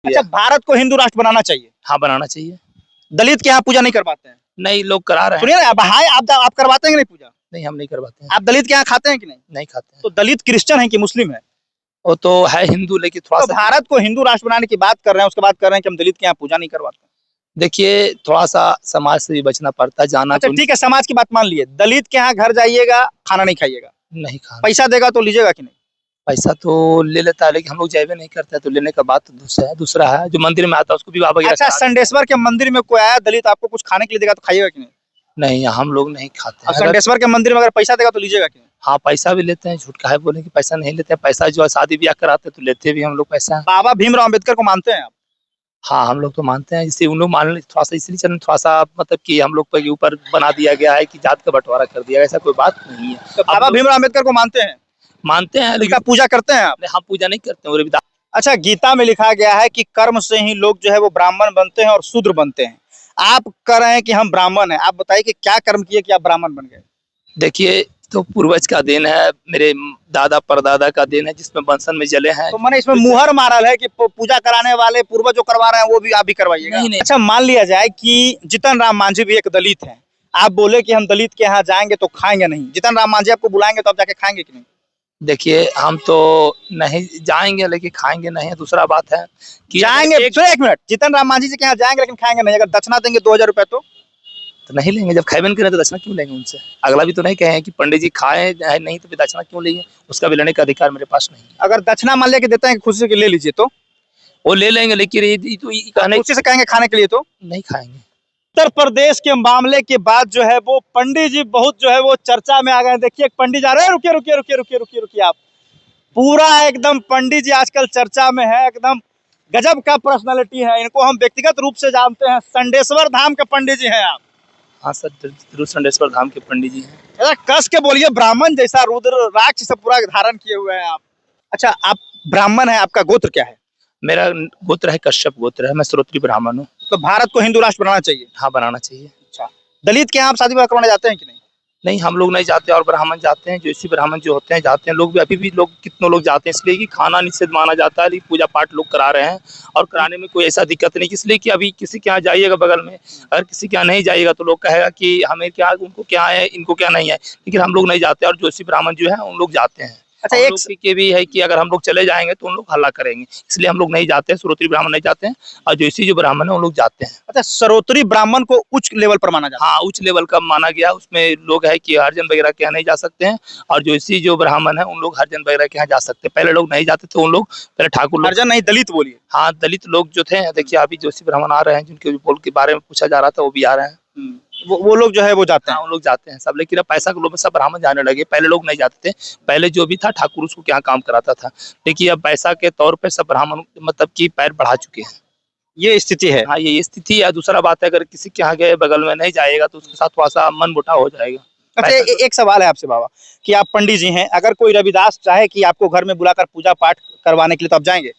अच्छा, भारत को हिंदू राष्ट्र बनाना चाहिए। हाँ, बनाना चाहिए। दलित के यहाँ पूजा नहीं करवाते हैं? नहीं, लोग करा रहे हैं। सुनिए ना, भाई आप करवाते हैं कि नहीं पूजा? नहीं, हम नहीं करवाते हैं। आप दलित के यहाँ खाते हैं कि नहीं? नहीं खाते हैं। तो दलित क्रिश्चियन है कि मुस्लिम है? वो तो है हिंदू, लेकिन थोड़ा तो सा भारत को हिंदू राष्ट्र बनाने की बात कर रहे हैं, उसके बाद कर रहे हैं कि हम दलित के यहाँ पूजा नहीं करवाते। देखिए, थोड़ा सा समाज से भी बचना पड़ता है, जाना अच्छा तो ठीक है, समाज की बात मान लिए, दलित के यहाँ घर जाइएगा, खाना नहीं खाइएगा, नहीं खाना। पैसा देगा तो लीजिएगा कि नहीं? पैसा तो ले लेता है, लेकिन हम लोग जाइबे नहीं करते हैं, तो लेने का बात तो दूसरा है। जो मंदिर में आता है उसको भी बाबा अच्छा, संडेश्वर के मंदिर में कोई आया दलित, आपको कुछ खाने के लिए देगा तो खाइएगा कि नहीं? नहीं, हम लोग नहीं खाते और हैं। संडेश्वर के मंदिर में अगर पैसा देगा तो लीजिएगा कि नहीं? हाँ, पैसा भी लेते हैं, झूठ काहे बोले कि पैसा नहीं लेते हैं। पैसा जो है शादी ब्याह कराते हैं तो लेते भी हम लोग पैसा। बाबा भीमराव अम्बेडकर को मानते हैं आप? हाँ, हम लोग तो मानते हैं, इससे उन लोग मान ले थोड़ा सा, इसलिए चल थोड़ा सा मतलब कि हम लोग के ऊपर बना दिया गया है कि जात का बंटवारा कर दिया, ऐसा कोई बात नहीं है। तो बाबा भीमराव अम्बेडकर को मानते हैं? मानते हैं, उनका लेकिन पूजा करते हैं आप? हम पूजा नहीं करते हैं। रविदास अच्छा, गीता में लिखा गया है कि कर्म से ही लोग जो है वो ब्राह्मण बनते हैं और शूद्र बनते हैं। आप कह रहे हैं कि हम ब्राह्मण हैं, आप बताइए कि क्या कर्म किए कि आप ब्राह्मण बन गए? देखिए, तो पूर्वज का देन है, मेरे दादा परदादा का देन है, जिसमें बंसन में जले हैं। तो मैंने इसमें मुहर मारल है कि पूजा कराने वाले पूर्वज जो करवा रहे हैं वो भी आप भी करवाइएगा? नहीं, नहीं। अच्छा, मान लिया जाए कि जीतन राम मांझी भी एक दलित है, आप बोले कि हम दलित के यहाँ जाएंगे तो खाएंगे नहीं, जीतन राम मांझी आपको बुलाएंगे तो आप जाके खाएंगे कि नहीं? देखिए, हम तो नहीं जाएंगे, लेकिन खाएंगे नहीं। दूसरा बात है कि जाएंगे, एक मिनट, जीतन राम मांझी जी के यहाँ जाएंगे लेकिन खाएंगे नहीं, अगर दक्षिणा देंगे 2000 रुपए तो नहीं लेंगे। जब खाए बन करें तो दक्षिणा क्यों लेंगे उनसे? अगला भी तो नहीं कहे कि पंडित जी खाए नहीं तो फिर दक्षिणा क्यों लेंगे? उसका भी लेने का अधिकार मेरे पास नहीं है। अगर दक्षिणा मान लिया कि देते हैं खुशी से ले लीजिए तो वो ले लेंगे, लेकिन ये तो कहने खुशी से कहेंगे खाने के लिए तो नहीं खाएंगे। उत्तर प्रदेश के मामले के बाद जो है वो पंडित जी बहुत जो है वो चर्चा में आ गए। देखिए, एक पंडित जा रहे हैं, रुकिए रुकिए रुकिए रुकिए रुकिए रुकिए, आप पूरा एकदम पंडित जी आजकल चर्चा में है, एकदम गजब का पर्सनालिटी है। इनको हम व्यक्तिगत रूप से जानते हैं, संडेश्वर धाम के पंडित जी हैं आप? हाँ सर, जरूर संडेश्वर धाम के पंडित जी हैं। जरा कस के बोलिए, ब्राह्मण जैसा रुद्राक्ष से पूरा धारण किए हुए हैं आप। अच्छा, आप ब्राह्मण हैं, आपका गोत्र क्या है? मेरा गोत्र है कश्यप गोत्र है, मैं श्रोत्री ब्राह्मण हूँ। तो भारत को हिंदू राष्ट्र बनाना चाहिए? हाँ, बनाना चाहिए। अच्छा, दलित के यहाँ आप शादी विवाह करवाने जाते हैं कि नहीं? नहीं, हम लोग नहीं जाते, और ब्राह्मण जाते हैं, जो इसी ब्राह्मण जो होते हैं जाते हैं। लोग भी अभी भी लोग कितने लोग जाते हैं, इसलिए कि खाना निषेध माना जाता है, लेकिन पूजा पाठ लोग करा रहे हैं और कराने में कोई ऐसा दिक्कत नहीं। इसलिए कि अभी किसी के यहाँ जाइएगा बगल में, अगर किसी के यहाँ नहीं जाइएगा तो लोग कहेगा कि हमें क्या, उनको क्या है, इनको क्या नहीं है, लेकिन हम लोग नहीं जाते और जो इसी ब्राह्मण जो है उन लोग जाते हैं। अच्छा, एक के भी है कि अगर हम लोग चले जाएंगे तो उन लोग हल्ला करेंगे, इसलिए हम लोग नहीं जाते हैं। श्रोत्री ब्राह्मण नहीं जाते हैं और जो इसी जो ब्राह्मण है उन लोग जाते हैं। अच्छा, सरोत्री ब्राह्मण को उच्च लेवल पर माना जाता है? हाँ, उच्च लेवल का माना गया। उसमें लोग है कि हरिजन वगैरह के यहाँ नहीं जा सकते हैं, और जो इसी जो ब्राह्मण है उन लोग हरिजन वगैरह के यहाँ जा सकते हैं। पहले लोग नहीं जाते थे, उन लोग पहले ठाकुर लोग, हरिजन नहीं, दलित बोलिए। हाँ, दलित लोग जो थे, देखिए अभी जो इसी ब्राह्मण आ रहे हैं, जिनके बोल के बारे में पूछा जा रहा था, वो भी आ रहे हैं। वो लोग जो है वो जाते हैं? हाँ, उन लोग जाते हैं सब, लेकिन अब पैसा के लोग में सब ब्राह्मण जाने लगे। पहले लोग नहीं जाते थे, पहले जो भी था ठाकुर उसको क्या काम कराता था, लेकिन अब पैसा के तौर पे सब ब्राह्मण मतलब की पैर बढ़ा चुके हैं। ये स्थिति है? हाँ, ये स्थिति है। दूसरा बात है, अगर किसी के यहाँ गए बगल में नहीं जाएगा तो उसके साथ थोड़ा सा मन मुटाव हो जाएगा। अच्छा, एक सवाल है आपसे बाबा, कि आप पंडित जी हैं, अगर कोई रविदास चाहे कि आपको घर में बुलाकर पूजा पाठ करवाने के लिए तो आप जाएंगे?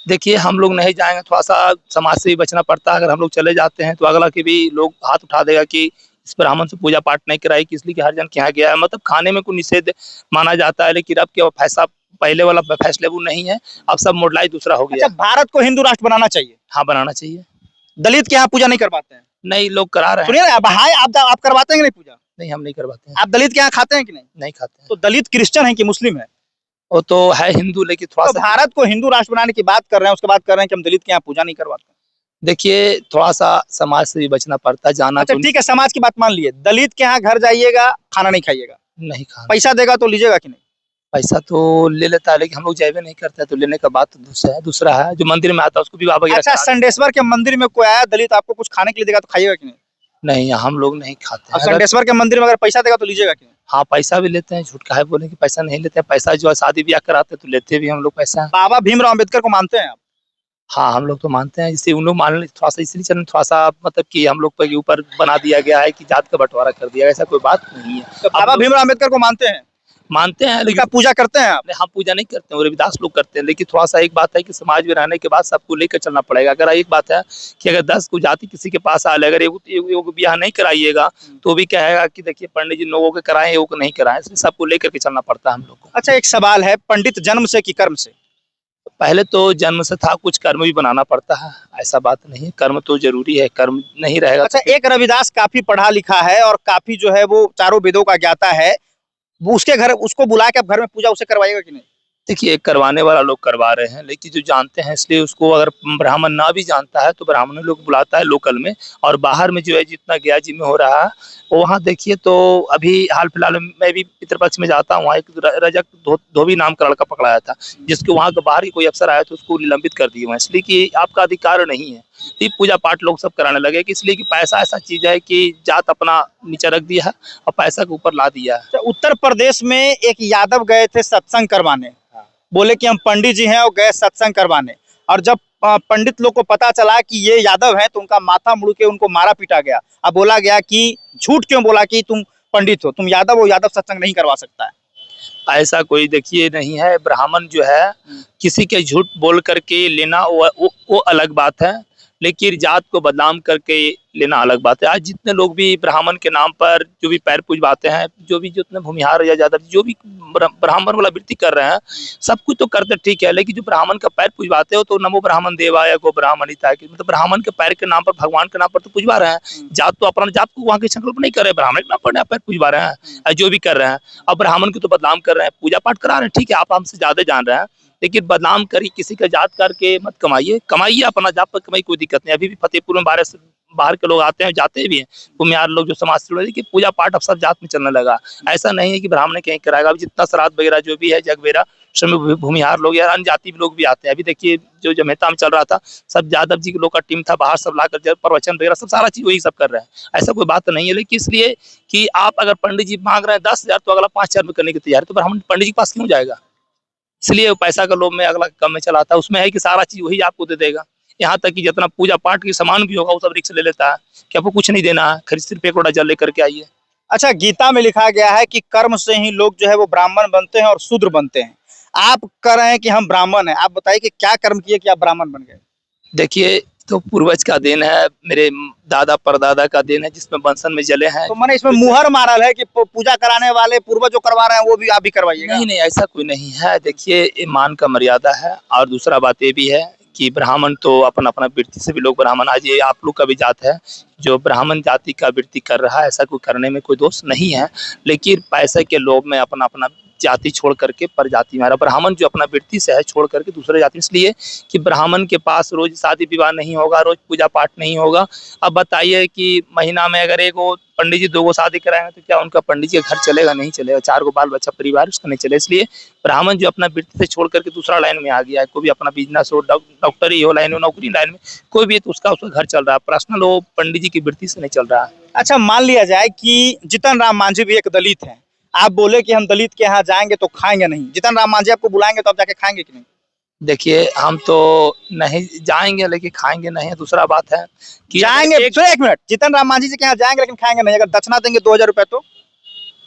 देखिए, हम लोग नहीं जाएंगे, थोड़ा सा समाज से भी बचना पड़ता है। अगर हम लोग चले जाते हैं तो अगला के भी लोग हाथ उठा देगा कि इस ब्राह्मण से पूजा पाठ नहीं कराई, इसलिए कि हरिजन के यहाँ गया है। मतलब खाने में कोई निषेध माना जाता है, लेकिन अब क्या फैसला पहले वाला फैसले वो नहीं है, अब सब मॉडलाइज दूसरा हो गया। अच्छा, भारत को हिंदू राष्ट्र बनाना चाहिए? हाँ, बनाना चाहिए। दलित के यहाँ पूजा नहीं करवाते हैं? नहीं, लोग करा रहे हैं। सुनिए ना, भाई आप करवाते हैं कि नहीं पूजा? नहीं, हम नहीं करवाते हैं। आप दलित के यहाँ खाते हैं कि नहीं? नहीं खाते हैं। तो दलित क्रिश्चियन है कि मुस्लिम है? वो तो है हिंदू, लेकिन थोड़ा तो सा भारत को हिंदू राष्ट्र बनाने की बात कर रहे हैं, उसके बाद कर रहे हैं कि हम दलित के यहाँ पूजा नहीं करवाते। देखिए, थोड़ा सा समाज से भी बचना पड़ता है, जाना अच्छा तो ठीक है, समाज की बात मान लिए, दलित के यहाँ घर जाइएगा, खाना नहीं खाइएगा, नहीं खाना। पैसा देगा तो लीजिएगा कि नहीं? पैसा तो ले लेता है, लेकिन हम लोग जाइबे नहीं करते हैं, तो लेने का बात तो दूसरा है। जो मंदिर में आता है उसको भी बाबा। अच्छा, संडेश्वर के मंदिर में कोई आया दलित, आपको कुछ खाने के लिए देगा तो खाइएगा कि नहीं? नहीं, हम लोग नहीं खाते और हैं। संडेश्वर के मंदिर में अगर पैसा देगा तो लीजिएगा कि नहीं? हाँ, पैसा भी लेते हैं, झूठ काहे बोले कि पैसा नहीं लेते हैं। पैसा जो है शादी ब्याह कराते हैं तो लेते भी हम लोग पैसा। बाबा भीमराव अम्बेडकर को मानते हैं आप? हाँ, हम लोग तो मानते हैं, इससे उन लोग मान ले थोड़ा सा, इसलिए चल थोड़ा सा मतलब कि हम लोग के ऊपर बना दिया गया है कि जात का बंटवारा कर दिया, ऐसा कोई बात नहीं है। तो बाबा भीमराव अम्बेडकर को मानते हैं? मानते हैं, लेकिन उनका पूजा करते हैं आप? हम पूजा नहीं करते हैं, रविदास लोग करते हैं। लेकिन थोड़ा सा एक बात है कि समाज में रहने के बाद सबको लेकर चलना पड़ेगा। अगर एक बात है कि अगर 10 को जाति किसी के पास आ ले, अगर एगो ब्याह नहीं कराइएगा तो भी कहेगा कि देखिए पंडित जी लोगों के कराएं, एगो को नहीं कराएं, इसलिए सबको लेकर के चलना पड़ता है हम लोग को। अच्छा, एक सवाल है, पंडित जन्म से कि कर्म से? पहले तो जन्म से था, कुछ कर्म भी बनाना पड़ता है, ऐसा बात नहीं है, कर्म तो जरूरी है, कर्म नहीं रहेगा अच्छा, तो एक रविदास काफी पढ़ा लिखा है और काफी जो है वो चारों वेदों का ज्ञाता है, वो उसके घर उसको बुला के आप घर में पूजा उसे करवाइएगा कि नहीं? देखिए करवाने वाला लोग करवा रहे हैं, लेकिन जो जानते हैं इसलिए उसको, अगर ब्राह्मण ना भी जानता है तो ब्राह्मण लोग बुलाता है लोकल में। और बाहर में जो है जितना गया जी में हो रहा है वहाँ देखिए, तो अभी हाल फिलहाल में मैं भी पितृपक्ष में जाता हूँ, वहाँ एक रजक धोबी नाम का लड़का पकड़ाया था, जिसके वहाँ के बाहर ही कोई अफसर आया तो उसको निलंबित कर दिए वहाँ, इसलिए कि आपका अधिकार नहीं है। तो पूजा पाठ लोग सब कराने लगे कि इसलिए कि पैसा ऐसा चीज है कि जात अपना नीचे रख दिया है और पैसा के ऊपर ला दिया है। अच्छा, उत्तर प्रदेश में एक यादव गए थे सत्संग करवाने, बोले कि हम पंडित जी हैं और गए सत्संग करवाने, और जब पंडित लोग को पता चला कि ये यादव हैं तो उनका माथा मुड़ के उनको मारा पीटा गया। अब बोला गया कि झूठ क्यों बोला कि तुम पंडित हो, तुम यादव हो, यादव सत्संग नहीं करवा सकता है। ऐसा कोई देखिए नहीं है, ब्राह्मण जो है किसी के झूठ बोल करके लेना वो अलग बात है, लेकिन जात को बदनाम करके लेना अलग बात है। आज जितने लोग भी ब्राह्मण के नाम पर जो भी पैर पूजवाते हैं, जो भी जितने भूमिहार या यादव जो भी ब्राह्मण वाला वृत्ति कर रहे हैं, सब कुछ तो करते ठीक है, लेकिन जो ब्राह्मण का पैर पूजवाते हो तो नमो ब्राह्मण देवाय गो ब्राह्मण हिताय, मतलब ब्राह्मण के पैर के नाम पर, भगवान के नाम पर तो पूजवा रहे हैं। जात तो अपना जात को वहाँ के संकल्प नहीं कर रहे, ब्राह्मण के नाम पर पैर पूजवा रहे हैं जो भी कर रहे हैं, और ब्राह्मण को तो बदनाम कर रहे हैं, पूजा पाठ करा रहे हैं। ठीक है, आप हमसे ज्यादा जान रहे हैं, लेकिन बदनाम करी किसी का जात करके मत कमाइए, कमाइए अपना जात पर कमाई, कोई दिक्कत नहीं। अभी भी फतेहपुर में बाहर के लोग आते हैं, जाते भी हैं, भूमिहार लोग जो समाज से जुड़े, कि पूजा पाठ अब सब जात में चलने लगा। ऐसा नहीं है कि ब्राह्मण कहीं कराएगा, अभी जितना श्राद्ध वगैरह जो भी है जग वगैरह उसमें भूमिहार लोग या अन्य जाति लोग भी आते हैं। अभी देखिए जो जमेता में चल रहा था, सब यादव जी के लोग का टीम था, बाहर सब लाकर प्रवचन वगैरह सब सारा चीज वही सब कर रहे हैं। ऐसा कोई बात नहीं है, लेकिन इसलिए कि आप अगर पंडित जी मांग रहे हैं 10,000 तो अगला 5,000 में करने की तैयार है, तो ब्राह्मण पंडित जी के पास क्यों जाएगा? इसलिए पैसा का लोभ में अगला कम में चलाता है, उसमें है कि सारा चीज वही आपको दे देगा, यहाँ तक कि जितना पूजा पाठ की सामान भी होगा वो सब रिक्स ले लेता है कि आपको कुछ नहीं देना है, खरीद सिर्फ एक लोटा जल लेकर के आइए। अच्छा, गीता में लिखा गया है कि कर्म से ही लोग जो है वो ब्राह्मण बनते हैं और शूद्र बनते हैं। आप कह रहे हैं कि हम ब्राह्मण हैं, आप बताइए कि क्या कर्म किए कि आप ब्राह्मण बन गए? देखिए तो पूर्वज का देन है, मेरे दादा परदादा का देन है, जिसमें बंसन में जले हैं। तो मैंने इसमें मुहर मारल है कि पूजा कराने वाले पूर्वज जो करवा रहे हैं वो भी आप भी करवाइएगा? नहीं नहीं, ऐसा कोई नहीं है। देखिए ये मान का मर्यादा है, और दूसरा बात ये भी है कि ब्राह्मण तो अपना अपना वृत्ति से भी लोग ब्राह्मण, आज ये आप लोग का भी जात है जो ब्राह्मण जाति का वृत्ति कर रहा है, ऐसा कोई करने में कोई दोष नहीं है, लेकिन पैसे के लोभ में अपना अपना जाति छोड़ करके पर जाति में आ रहा। ब्राह्मण जो अपना वृत्ति से है छोड़ करके दूसरे जाति, इसलिए कि ब्राह्मण के पास रोज शादी विवाह नहीं होगा, रोज पूजा पाठ नहीं होगा। अब बताइए कि महीना में अगर एक पंडित जी 2 शादी कराएंगे तो क्या उनका पंडित जी का घर चलेगा? नहीं चलेगा। 4 बाल बच्चा परिवार उसका नहीं चलेगा। इसलिए ब्राह्मण जो अपना वृत्ति से छोड़ करके दूसरा लाइन में आ गया है, कोई भी अपना बिजनेस हो, डॉक्टरी हो लाइन हो, नौकरी लाइन में कोई भी, तो उसका घर चल रहा है, पर्सनल हो पंडित जी की वृत्ति से नहीं चल रहा है। अच्छा, मान लिया जाए कि जीतन राम मांझी भी एक दलित है, आप बोले कि हम दलित के यहाँ जाएंगे तो खाएंगे नहीं, जीतन राम मांझी आपको बुलाएंगे तो आप जाके खाएंगे कि नहीं? देखिए हम तो नहीं जाएंगे, लेकिन खाएंगे नहीं। दूसरा बात है कि जाएंगे, एक मिनट, जीतन राम मांझी जी के यहाँ जाएंगे लेकिन खाएंगे नहीं, अगर दक्षिणा देंगे 2,000 रुपए तो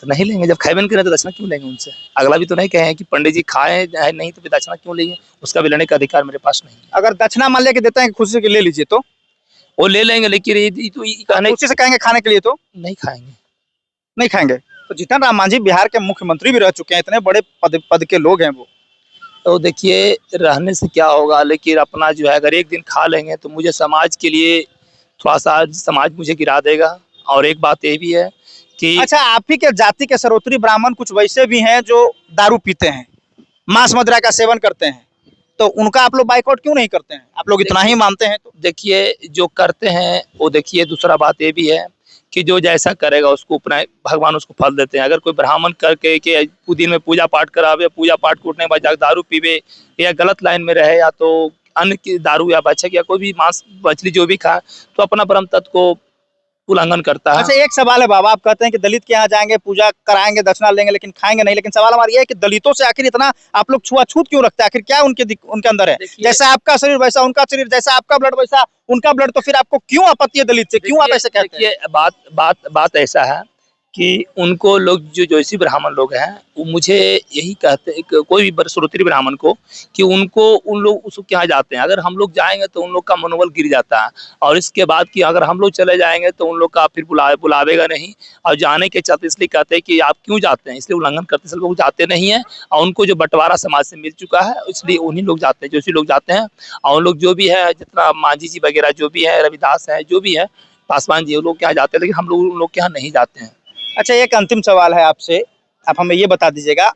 नहीं लेंगे। जब खाए करें तो दक्षिणा क्यों लेंगे उनसे? अगला भी तो नहीं कहे कि पंडित जी खाए नहीं तो फिर दक्षिणा क्यों लेंगे? उसका भी लेने का अधिकार मेरे पास नहीं है। अगर दक्षिणा मान लिया कि देते हैं खुशी से ले लीजिए तो वो ले लेंगे, लेकिन ये तो कहने खुशी से कहेंगे खाने के लिए तो नहीं खाएंगे। नहीं खाएंगे। तो जीतन राम मांझी बिहार के मुख्यमंत्री भी रह चुके हैं, इतने बड़े पद के लोग हैं वो। तो देखिए रहने से क्या होगा, लेकिन अपना जो है अगर एक दिन खा लेंगे तो मुझे समाज के लिए थोड़ा सा, समाज मुझे गिरा देगा। और एक बात ये भी है कि अच्छा, आप ही के जाति के सरोत्री ब्राह्मण कुछ वैसे भी हैं जो दारू पीते हैं, मांस मदिरा का सेवन करते हैं, तो उनका आप लोग बाइकआउट क्यों नहीं करते हैं? आप लोग इतना ही मानते हैं तो देखिए जो करते हैं वो, देखिए दूसरा बात ये भी है कि जो जैसा करेगा उसको अपना भगवान उसको फल देते हैं। अगर कोई ब्राह्मण करके के दिन में पूजा पाठ करावे, पूजा पाठ को उठने के बाद जाकर दारू पीवे या गलत लाइन में रहे, या तो अन्न की दारू या बच्चे या कोई भी मांस मछली जो भी खाए, तो अपना परम तत्व को उल्लंघन करता है। अच्छा, एक सवाल है बाबा, आप कहते हैं कि दलित के यहाँ जाएंगे, पूजा कराएंगे, दक्षिणा लेंगे लेकिन खाएंगे नहीं, लेकिन सवाल हमारा ये है कि दलितों से आखिर इतना आप लोग छुआछूत क्यों रखते हैं? आखिर क्या उनके अंदर है? जैसा आपका शरीर वैसा उनका शरीर, जैसा आपका ब्लड वैसा उनका ब्लड, तो फिर आपको क्यों आपत्ति है दलित से? क्यों आप ऐसे कहते हैं? बात ऐसा है कि उनको लोग जो जोशी ब्राह्मण लोग हैं वो मुझे यही कहते हैं कि कोई भी श्रोत्री ब्राह्मण को कि उनको उन लोग उसके यहाँ जाते हैं, अगर हम लोग जाएंगे तो उन लोग का मनोबल गिर जाता है। और इसके बाद कि अगर हम लोग चले जाएंगे तो उन लोग का फिर बुलावेगा नहीं। और जाने के चलते इसलिए कहते हैं कि आप क्यों जाते हैं, इसलिए उल्लंघन करते हैं, लोग जाते नहीं हैं। और उनको जो बंटवारा समाज से मिल चुका है इसलिए उन्हीं लोग जाते हैं, जोशी लोग जाते हैं। और उन लोग जो भी है जितना मांझी जी वगैरह जो भी है, रविदास है, जो भी है, पासवान जी, वो लोग क्या जाते हैं, लेकिन हम लोग उन लोग के यहाँ नहीं जाते हैं। अच्छा, एक अंतिम सवाल है आपसे, आप हमें ये बता दीजिएगा,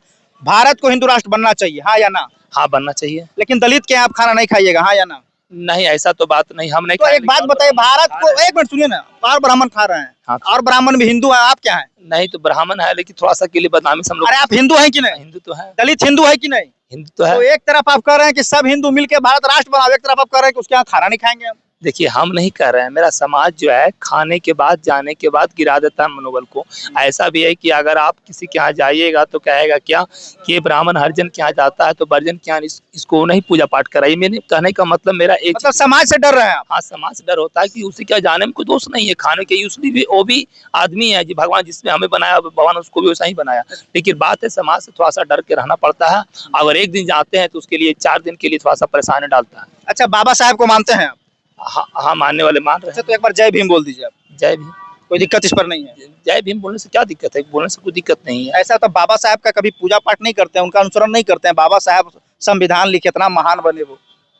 भारत को हिंदू राष्ट्र बनना चाहिए, हाँ या ना? हाँ, बनना चाहिए। लेकिन दलित के यहाँ आप खाना नहीं खाइएगा, हाँ या ना? नहीं, ऐसा तो बात नहीं, हम नहीं। तो एक बात बताइए, भारत को, एक मिनट सुनिए ना, और ब्राह्मण खा रहे हैं। हाँ। और ब्राह्मण भी हिंदू है, आप क्या है? नहीं, तो ब्राह्मण है, लेकिन थोड़ा सा के लिए बदनामी से हम लोग। अरे आप हिंदू हैं कि नहीं? हिंदू तो है। दलित हिंदू है कि नहीं? हिंदू तो है। तो एक तरफ आप कह रहे हैं कि सब हिंदू मिलकर भारत राष्ट्र बनाओ, एक तरफ आप कह रहे हैं कि उसके यहाँ खाना नहीं खाएंगे हम। देखिए, हम नहीं कर रहे हैं, मेरा समाज जो है खाने के बाद, जाने के बाद गिरा देता है मनोबल को। ऐसा भी है कि अगर आप किसी के यहाँ जाइएगा तो कहेगा क्या कि ये ब्राह्मण हरिजन के यहाँ जाता है तो बर्जन के यहाँ इसको नहीं पूजा पाठ कराइए। मेरे कहने का मतलब मेरा एक, मतलब समाज से डर रहे हैं आप? हाँ, समाज से डर होता है कि उसे क्या, जाने में कोई दोष नहीं है, खाने के उसने भी, वो भी आदमी है जी, भगवान जिसने हमें बनाया भगवान उसको भी वैसा ही बनाया। लेकिन बात है समाज से थोड़ा सा डर के रहना पड़ता है। अगर एक दिन जाते हैं तो उसके लिए 4 दिन के लिए थोड़ा सा परेशानी डालता है। अच्छा, बाबा साहब को मानते हैं आप? हाँ हाँ, मानने वाले मान रहे अच्छा, हैं। तो एक बार जय भीम बोल दीजिए आप। जय भीम। कोई दिक्कत इस पर नहीं है? जय भीम बोलने से क्या दिक्कत है, बोलने से कोई दिक्कत नहीं है। ऐसा तो बाबा साहब का कभी पूजा पाठ नहीं करते हैं, उनका अनुसरण नहीं करते हैं, बाबा साहब संविधान लिखे, इतना महान बने वो।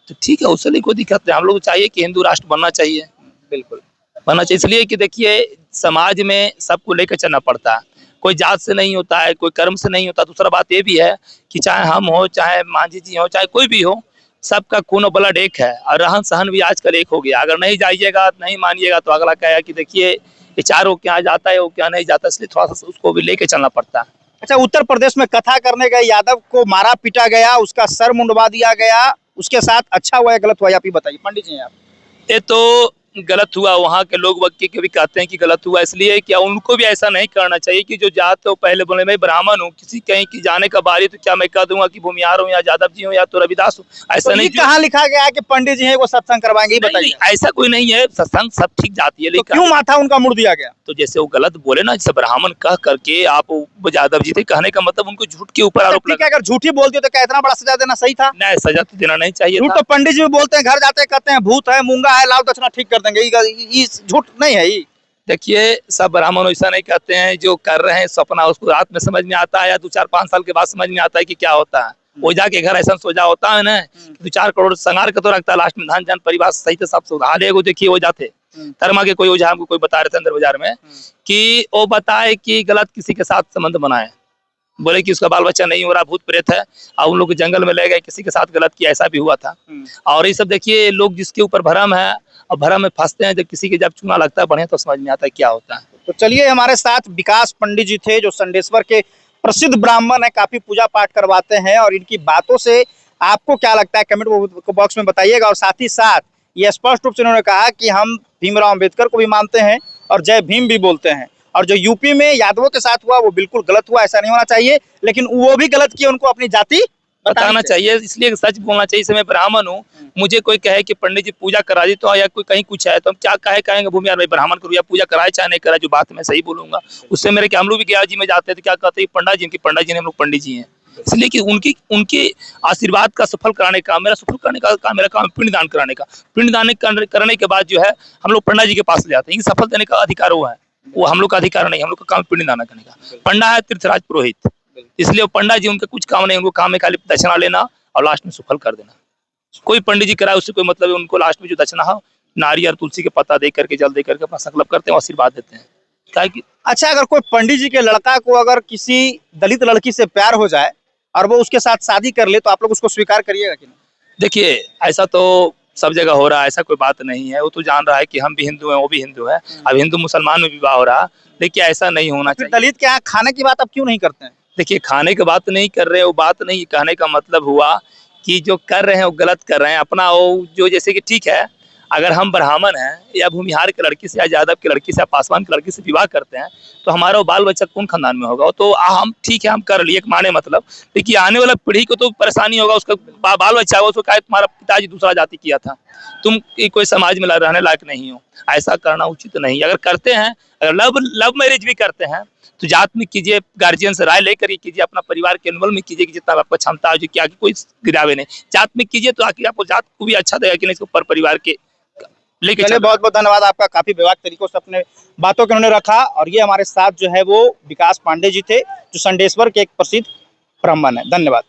तो ठीक है, उससे कोई दिक्कत नहीं। हम लोग चाहिए कि हिंदू राष्ट्र बनना चाहिए, बिल्कुल बनना चाहिए। इसलिए कि देखिए, समाज में सबको लेकर चलना पड़ता है, कोई जात से नहीं होता है, कोई कर्म से नहीं होता। दूसरा बात ये भी है कि चाहे हम हो, चाहे मांझी जी हो, चाहे कोई भी हो, सबका खून और ब्लड एक है। और रहन सहन भी आजकल एक हो गया। अगर नहीं जाइएगा, नहीं मानिएगा तो अगला कहेगा कि देखिए ये चारों क्या जाता है, वो क्या नहीं जाता, इसलिए थोड़ा सा उसको भी लेके चलना पड़ता है। अच्छा, उत्तर प्रदेश में कथा करने गए यादव को मारा पीटा गया, उसका सर मुंडवा दिया गया, उसके साथ अच्छा हुआ या गलत हुआ, आप ही बताइए पंडित जी आप। ये तो गलत हुआ, वहाँ के लोग वक्की के भी कहते हैं कि गलत हुआ। इसलिए क्या उनको भी ऐसा नहीं करना चाहिए कि जो जात हो पहले बोले मैं ब्राह्मण हूँ, किसी कहीं की जाने का बारी तो क्या मैं कह दूंगा कि भूमिहार हूँ या यादव जी हूँ या तो रविदास हूँ, ऐसा तो नहीं। कहाँ लिखा गया है कि पंडित जी हैं वो सत्संग करवाएंगे, बताइए। ऐसा कोई नहीं है, सत्संग सब ठीक जाती है, तो लेकिन क्यों माथा उनका मुड़ दिया गया? तो जैसे वो गलत बोले ना, जैसे ब्राह्मण कह करके आप यादव जी थे, कहने का मतलब उनको झूठ के ऊपर आरोप ठीक है, अगर झूठी बोलती हो तो क्या इतना बड़ा सजा देना सही था? नहीं, सजा तो देना नहीं चाहिए झूठ था। तो पंडित जी भी बोलते हैं, घर जाते कहते हैं भूत है, मूंगा है, लाओ दक्षिणा ठीक कर देंगे, ये झूठ नहीं है ये? देखिए, सब ब्राह्मण ऐसा नहीं कहते हैं, जो कर रहे हैं सपना उसको रात में समझ में आता है या 2-4-5 साल के बाद समझ में आता है कि क्या होता है। वो जाके घर ऐसा सोचा होता है ना, 2-4 करोड़ संगार के तो रखता है, लास्ट में धान जान परिवार सही से सब सुधा लेगो। देखिए वो जाते धर्मा के कोई ओझा हमको कोई बता रहे थे अंदर बाजार में कि वो बताए कि गलत किसी के साथ संबंध बनाए, बोले कि उसका बाल बच्चा नहीं हो रहा, भूत प्रेत है, और उन लोग जंगल में ले गए, किसी के साथ गलत किया, ऐसा भी हुआ था। और ये सब देखिए, लोग जिसके ऊपर भरम है और भरम में फंसते हैं, जब किसी के जब चूना लगता है बढ़िया तो समझ में आता है क्या होता है। तो चलिए, हमारे साथ विकास पंडित जी थे जो संडेश्वर के प्रसिद्ध ब्राह्मण है, काफी पूजा पाठ करवाते हैं, और इनकी बातों से आपको क्या लगता है कमेंट बॉक्स में बताइएगा। और साथ ही साथ ये स्पष्ट रूप से उन्होंने कहा कि हम भीमराव अम्बेडकर को भी मानते हैं और जय भीम भी बोलते हैं, और जो यूपी में यादवों के साथ हुआ वो बिल्कुल गलत हुआ, ऐसा नहीं होना चाहिए, लेकिन वो भी गलत किया, उनको अपनी जाति बताना चाहिए। इसलिए सच बोलना चाहिए। इसे मैं ब्राह्मण हूँ, मुझे कोई कहे कि पंडित जी पूजा करा दी तो, या कोई कहीं कुछ है तो हम क्या कहेंगे भूमिहार भाई ब्राह्मण करूँ या पूजा कराए चाहे नहीं कराए, जो बात मैं सही बोलूंगा। उससे मेरे क्या, हम लोग भी गया जी में जाते थे, क्या कहते हैं पंडित जी, पंडित जी ने, हम लोग पंडित जी हैं, इसलिए कि उनके आशीर्वाद का सफल कराने का, मेरा सफल करने का काम, मेरा काम पिंडदान कराने का। पिंडदान करने के बाद जो है हम लोग पंडित जी के पास ले जाते हैं। सफल देने का अधिकार वो है, वो हम लोग का अधिकार नहीं, हम लोग का काम पिंडदान करने का। पंडा है तीर्थराज पुरोहित, इसलिए पंडित जी उनका कुछ काम नहीं, उनको काम है खाली दक्षिणा लेना और लास्ट में सफल कर देना। कोई पंडित जी कराए उससे कोई मतलब है, उनको लास्ट में जो दक्षिणा हो नारियल तुलसी के पत्ता दे करके, जल दे करके अपना संकल्प करते हैं, आशीर्वाद देते हैं। क्या कि अच्छा, अगर कोई पंडित जी के लड़का को अगर किसी दलित लड़की से प्यार हो जाए और वो उसके साथ शादी कर ले तो आप लोग उसको स्वीकार करिएगा कि नहीं? देखिए, ऐसा तो सब जगह हो रहा है, ऐसा कोई बात नहीं है। वो तो जान रहा है कि हम भी हिंदू हैं, वो भी हिंदू है। अब हिंदू मुसलमान में विवाह हो रहा, देखिए ऐसा नहीं होना चाहिए। दलित के यहाँ खाने की बात आप क्यों नहीं करते हैं? देखिए, खाने की बात नहीं कर रहे, वो बात नहीं, कहने का मतलब हुआ कि जो कर रहे हैं वो गलत कर रहे हैं अपना। वो जो जैसे कि ठीक है, अगर हम ब्राह्मण हैं या भूमिहार के लड़की से या यादव की लड़की से या पासवान की लड़की से विवाह करते हैं तो हमारा वो बाल बच्चा कौन खानदान में होगा? तो हम ठीक है, हम कर लिए एक माने मतलब, लेकिन आने वाला पीढ़ी को तो परेशानी होगा, उसका बाल बच्चा होगा, उसको कहा तुम्हारा पिताजी दूसरा जाति किया था, तुम कोई समाज में रहने लायक नहीं हो। ऐसा करना उचित नहीं। अगर करते हैं, अगर लव मैरिज भी करते हैं तो जात में कीजिए, गार्जियन से राय लेकर ही कीजिए, अपना परिवार के अनुबल में कीजिए कि जितना आपका क्षमता है, जो कि आगे कोई गिरावे नहीं। जात में कीजिए तो आगे आपको जात को भी अच्छा देगा कि नहीं, इसको पर परिवार के लेके चलिए, बहुत बहुत धन्यवाद आपका, काफी बेबाक तरीकों से अपने बातों को उन्होंने रखा। और ये हमारे साथ जो है वो विकास पांडे जी थे, जो संडेश्वर के एक प्रसिद्ध ब्राह्मण है। धन्यवाद।